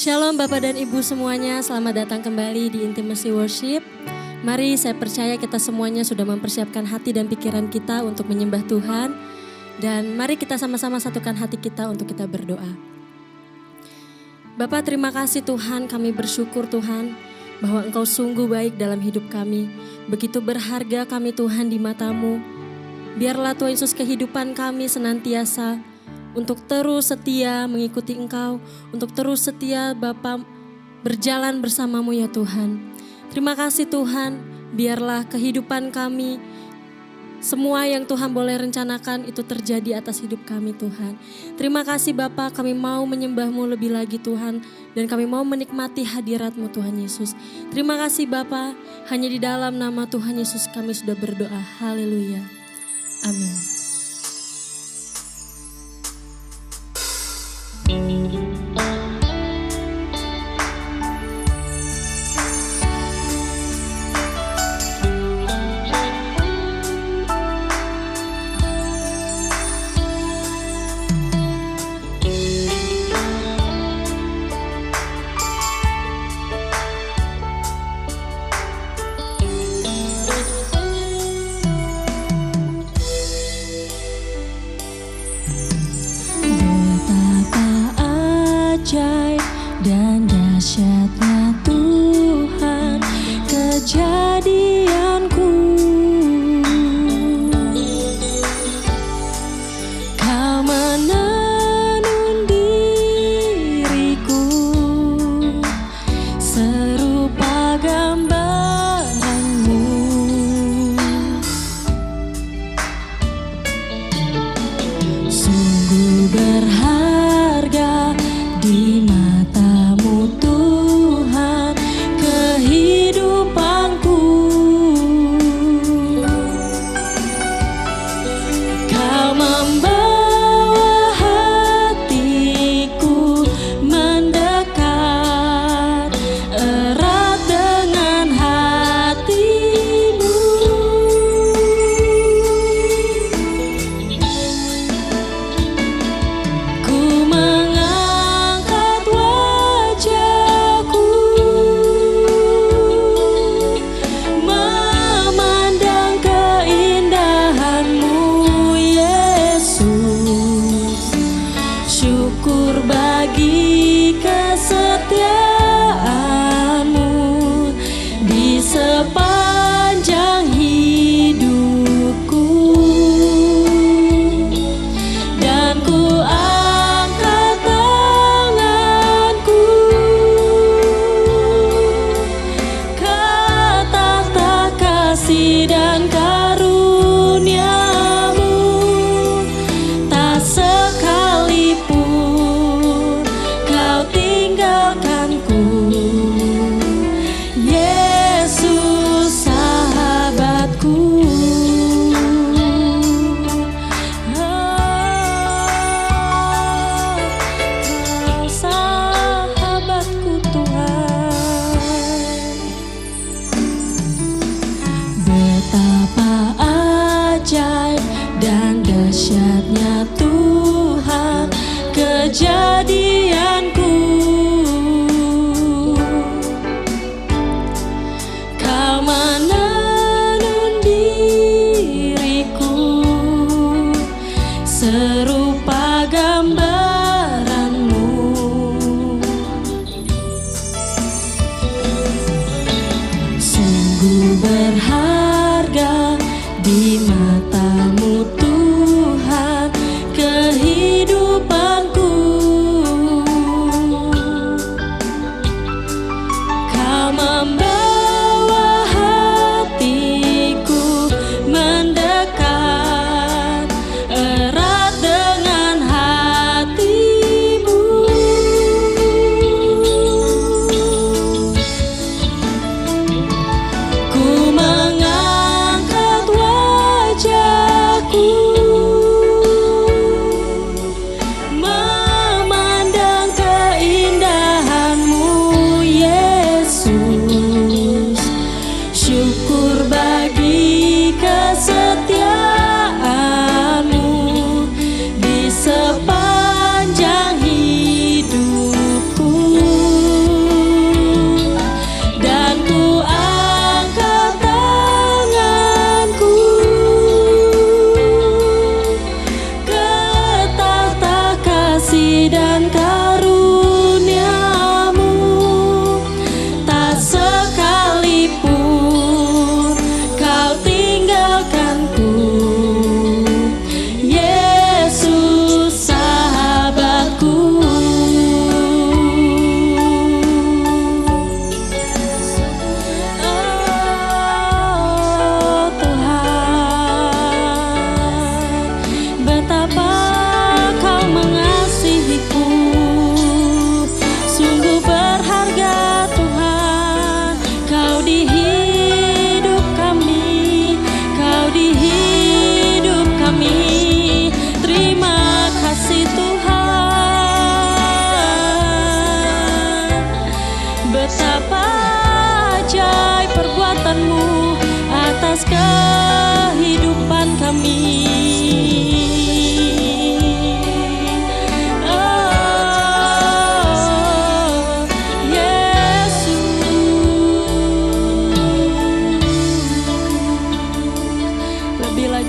Shalom Bapak dan Ibu semuanya, selamat datang kembali di Intimacy Worship. Mari, saya percaya kita semuanya sudah mempersiapkan hati dan pikiran kita untuk menyembah Tuhan. Dan mari kita sama-sama satukan hati kita untuk kita berdoa. Bapak, terima kasih Tuhan, kami bersyukur Tuhan bahwa Engkau sungguh baik dalam hidup kami. Begitu berharga kami Tuhan di mata-Mu. Biarlah Tuhan Yesus kehidupan kami senantiasa untuk terus setia mengikuti Engkau, untuk terus setia Bapa berjalan bersama-Mu ya Tuhan. Terima kasih Tuhan, biarlah kehidupan kami, semua yang Tuhan boleh rencanakan itu terjadi atas hidup kami Tuhan. Terima kasih Bapa, kami mau menyembah-Mu lebih lagi Tuhan, dan kami mau menikmati hadirat-Mu Tuhan Yesus. Terima kasih Bapa, hanya di dalam nama Tuhan Yesus kami sudah berdoa. Haleluya. Amin. Dan dahsyatnya Tuhan kejadianku, Kau menenun diriku serupa gambaran-Mu. Sungguh berharga di mata-Mu Tuhan kehidupanku. Kau membawa hatiku mendekat erat dengan hati-Mu. Ku memandang keindahan-Mu Yesus, syukur bagi kesetiaan-Mu di sepanjang hidupku. Dan ku angkat tanganku, kata kasih dan karunia-Mu, tak sekalipun Kau tinggalkanku. Yesus sahabatku, Kau sahabatku Tuhan. Betapa ajaib dan dahsyatnya Tuhan kejadianku. Kau menenun diriku serupa gambaran-Mu. Sungguh berharga di mata-Mu Tuhan kehidupanku.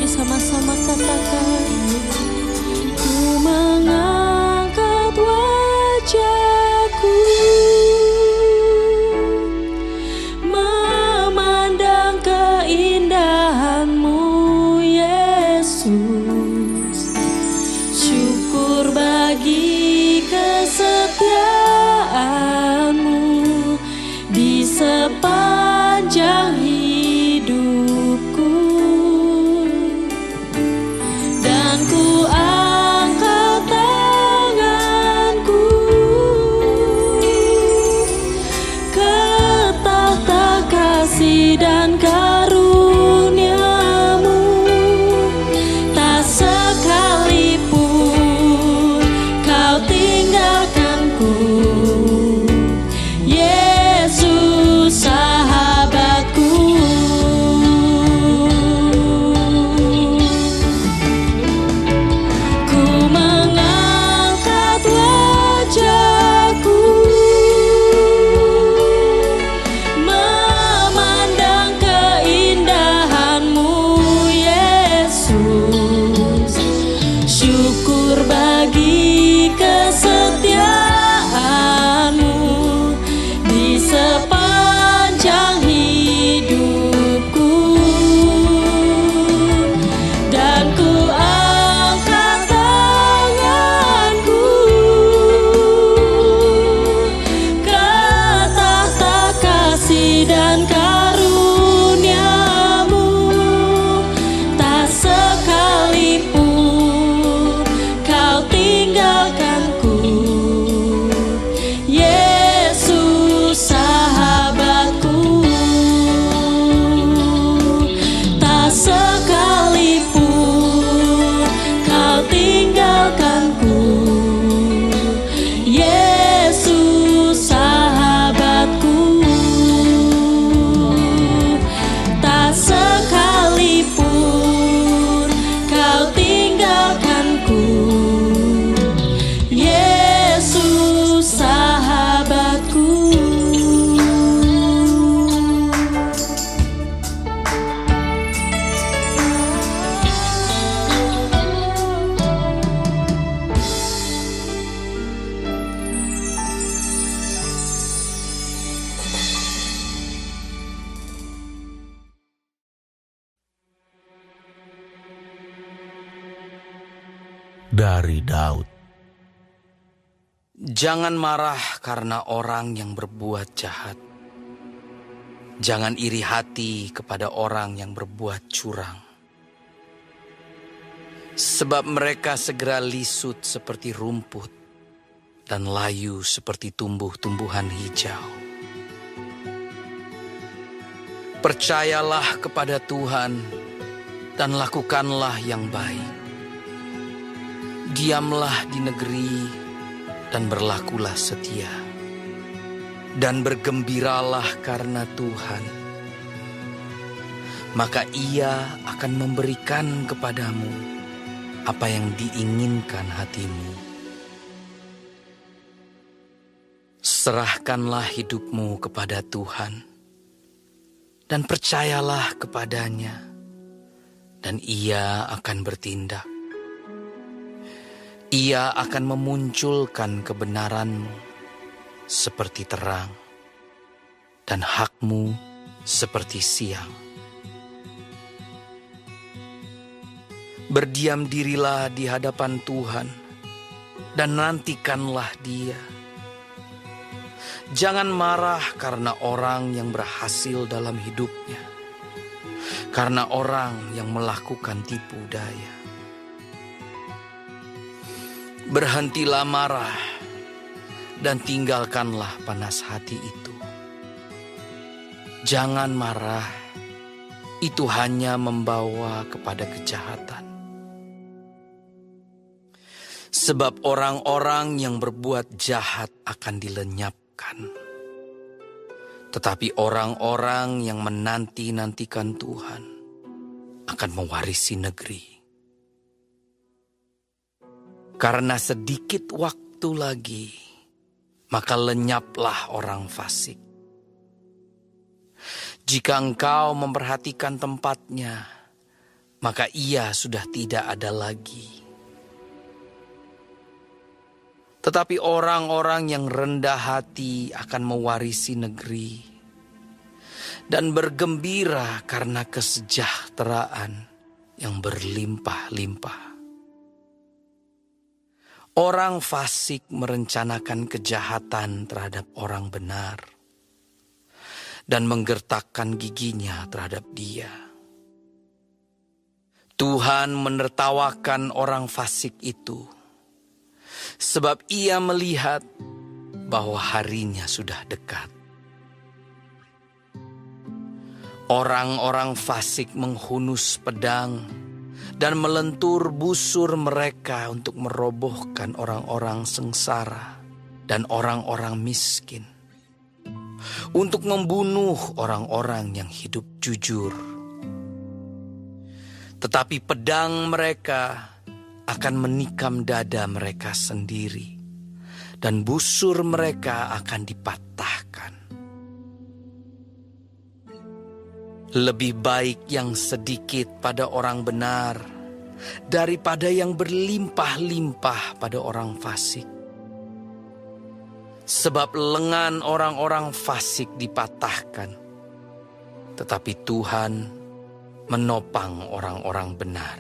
Mari sama-sama katakan. Ku mengangkat wajahku, memandang keindahan-Mu Yesus. Syukur bagi kesetiaan-Mu di sepanjang hidupku. Dan ku angkat tanganku ke tahta kasih dan karunia-Mu. Tak sekalipun Kau tinggalkanku, Yesus sahabatku. Ku mengangkat wajahku, memandang keindahan-Mu Yesus. Syukur bagi kesetiaan-Mu di sepanjang hidupku. Dan ku angkat tanganku ke tahta kasih dan karunia-Mu. Tak sekalipun Kau tinggalkanku, Yesus sahabatku. Tak sekalipun Kau tinggalkanku, Yesus sahabatku. Tak sekalipun Kau tinggalkanku, Yesus sahabatku. Dari Daud. Jangan marah karena orang yang berbuat jahat. Jangan iri hati kepada orang yang berbuat curang. Sebab mereka segera lisut seperti rumput dan layu seperti tumbuh-tumbuhan hijau. Percayalah kepada Tuhan dan lakukanlah yang baik. Diamlah di negeri dan berlakulah setia. Dan bergembiralah karena Tuhan. Maka Ia akan memberikan kepadamu apa yang diinginkan hatimu. Serahkanlah hidupmu kepada Tuhan dan percayalah kepadanya, dan Ia akan bertindak. Ia akan memunculkan kebenaranmu seperti terang dan hakmu seperti siang. Berdiam dirilah di hadapan Tuhan dan nantikanlah Dia. Jangan marah karena orang yang berhasil dalam hidupnya, karena orang yang melakukan tipu daya. Berhentilah marah dan tinggalkanlah panas hati itu. Jangan marah, itu hanya membawa kepada kejahatan. Sebab orang-orang yang berbuat jahat akan dilenyapkan. Tetapi orang-orang yang menanti-nantikan Tuhan akan mewarisi negeri. Karena sedikit waktu lagi, maka lenyaplah orang fasik. Jika engkau memperhatikan tempatnya, maka ia sudah tidak ada lagi. Tetapi orang-orang yang rendah hati akan mewarisi negeri dan bergembira karena kesejahteraan yang berlimpah-limpah. Orang fasik merencanakan kejahatan terhadap orang benar dan menggertakkan giginya terhadap dia. Tuhan menertawakan orang fasik itu, sebab ia melihat bahwa harinya sudah dekat. Orang-orang fasik menghunus pedang dan melentur busur mereka untuk merobohkan orang-orang sengsara dan orang-orang miskin, untuk membunuh orang-orang yang hidup jujur. Tetapi pedang mereka akan menikam dada mereka sendiri, dan busur mereka akan dipatahkan. Lebih baik yang sedikit pada orang benar daripada yang berlimpah-limpah pada orang fasik. Sebab lengan orang-orang fasik dipatahkan, tetapi Tuhan menopang orang-orang benar.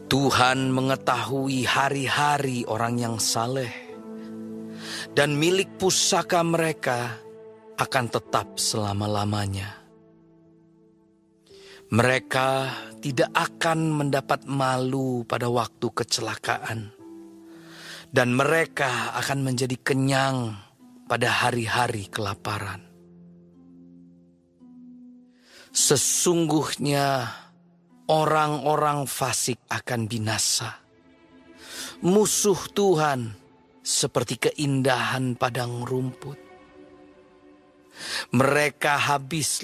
Tuhan mengetahui hari-hari orang yang saleh, dan milik pusaka mereka akan tetap selama-lamanya. Mereka tidak akan mendapat malu pada waktu kecelakaan, dan mereka akan menjadi kenyang pada hari-hari kelaparan. Sesungguhnya orang-orang fasik akan binasa. Musuh Tuhan seperti keindahan padang rumput. Mereka habis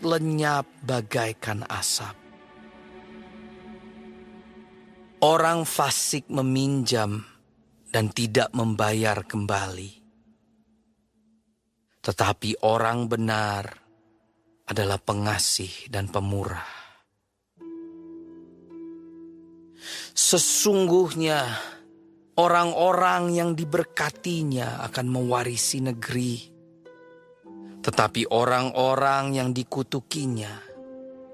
lenyap bagaikan asap. Orang fasik meminjam dan tidak membayar kembali. Tetapi orang benar adalah pengasih dan pemurah. Sesungguhnya orang-orang yang diberkatinya akan mewarisi negeri, tetapi orang-orang yang dikutukinya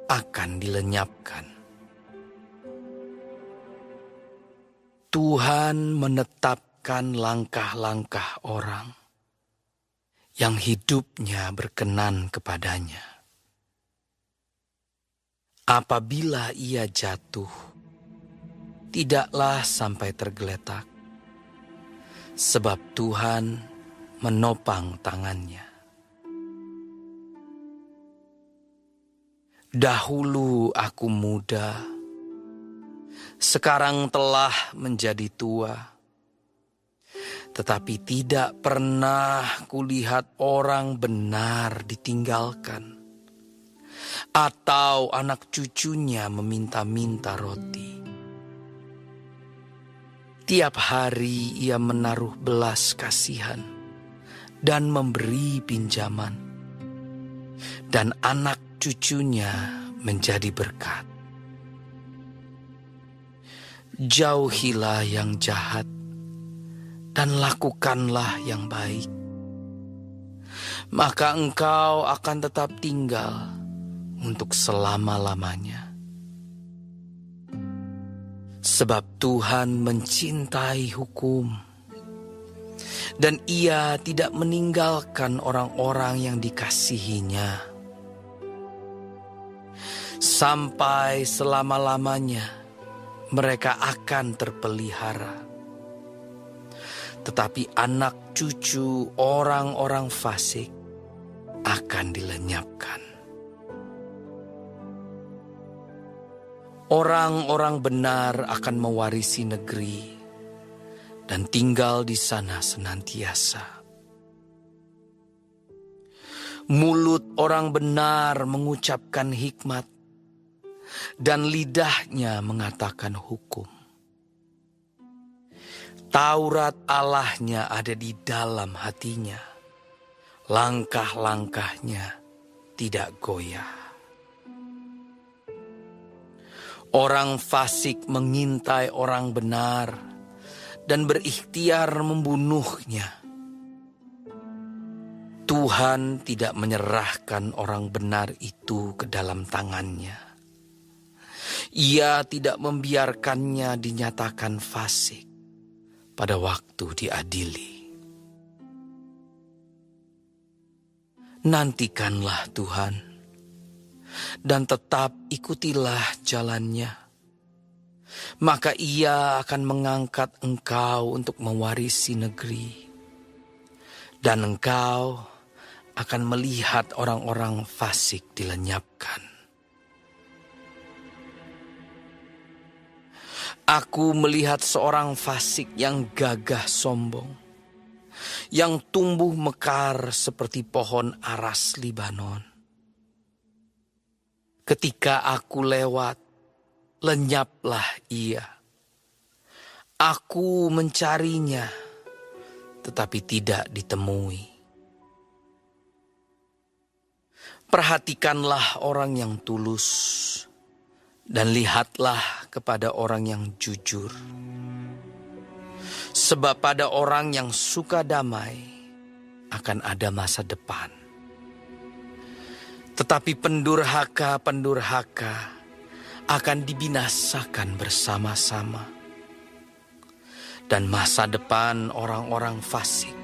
akan dilenyapkan. Tuhan menetapkan langkah-langkah orang yang hidupnya berkenan kepadanya. Apabila ia jatuh, tidaklah sampai tergeletak, sebab Tuhan menopang tangannya. Dahulu aku muda, sekarang telah menjadi tua, tetapi tidak pernah kulihat orang benar ditinggalkan, atau anak cucunya meminta-minta roti. Tiap hari ia menaruh belas kasihan dan memberi pinjaman, dan anak cucunya menjadi berkat. Jauhilah yang jahat dan lakukanlah yang baik, maka engkau akan tetap tinggal untuk selama-lamanya. Sebab Tuhan mencintai hukum, dan ia tidak meninggalkan orang-orang yang dikasihinya. Sampai selama-lamanya mereka akan terpelihara. Tetapi anak cucu orang-orang fasik akan dilenyapkan. Orang-orang benar akan mewarisi negeri dan tinggal di sana senantiasa. Mulut orang benar mengucapkan hikmat, dan lidahnya mengatakan hukum. Taurat Allahnya ada di dalam hatinya, langkah-langkahnya tidak goyah. Orang fasik mengintai orang benar dan berikhtiar membunuhnya. Tuhan tidak menyerahkan orang benar itu ke dalam tangannya. Ia tidak membiarkannya dinyatakan fasik pada waktu diadili. Nantikanlah Tuhan, dan tetap ikutilah jalannya. Maka Ia akan mengangkat engkau untuk mewarisi negeri. Dan engkau akan melihat orang-orang fasik dilenyapkan. Aku melihat seorang fasik yang gagah sombong, yang tumbuh mekar seperti pohon aras Libanon. Ketika aku lewat, lenyaplah ia. Aku mencarinya, tetapi tidak ditemui. Perhatikanlah orang yang tulus, dan lihatlah kepada orang yang jujur. Sebab pada orang yang suka damai akan ada masa depan. Tetapi pendurhaka akan dibinasakan bersama-sama. Dan masa depan orang-orang fasik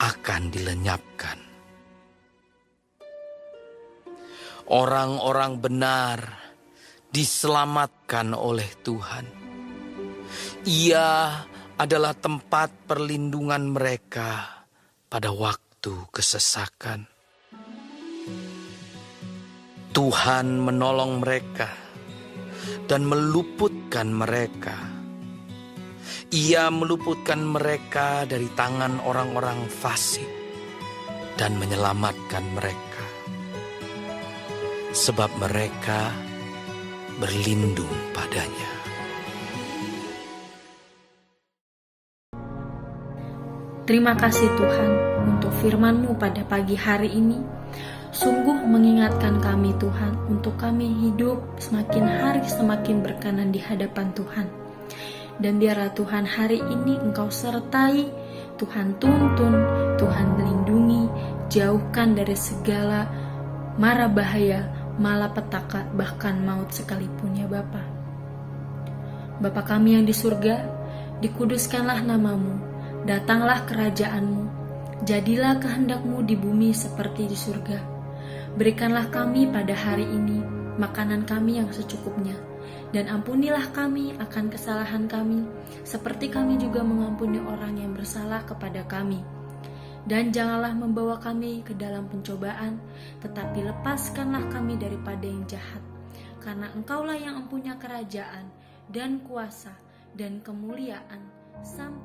akan dilenyapkan. Orang-orang benar diselamatkan oleh Tuhan. Ia adalah tempat perlindungan mereka pada waktu kesesakan. Tuhan menolong mereka dan meluputkan mereka. Ia meluputkan mereka dari tangan orang-orang fasik dan menyelamatkan mereka. Sebab mereka berlindung padanya. Terima kasih Tuhan untuk firman-Mu pada pagi hari ini. Sungguh mengingatkan kami Tuhan untuk kami hidup semakin hari semakin berkenan di hadapan Tuhan. Dan biarlah Tuhan hari ini Engkau sertai, Tuhan tuntun, Tuhan melindungi, jauhkan dari segala mara bahaya, malapetaka, bahkan maut sekalipun ya Bapa. Bapa kami yang di surga, dikuduskanlah nama-Mu, datanglah kerajaan-Mu, jadilah kehendak-Mu di bumi seperti di surga. Berikanlah kami pada hari ini makanan kami yang secukupnya, dan ampunilah kami akan kesalahan kami, seperti kami juga mengampuni orang yang bersalah kepada kami. Dan janganlah membawa kami ke dalam pencobaan, tetapi lepaskanlah kami daripada yang jahat. Karena Engkaulah yang mempunyai kerajaan, dan kuasa, dan kemuliaan, sampai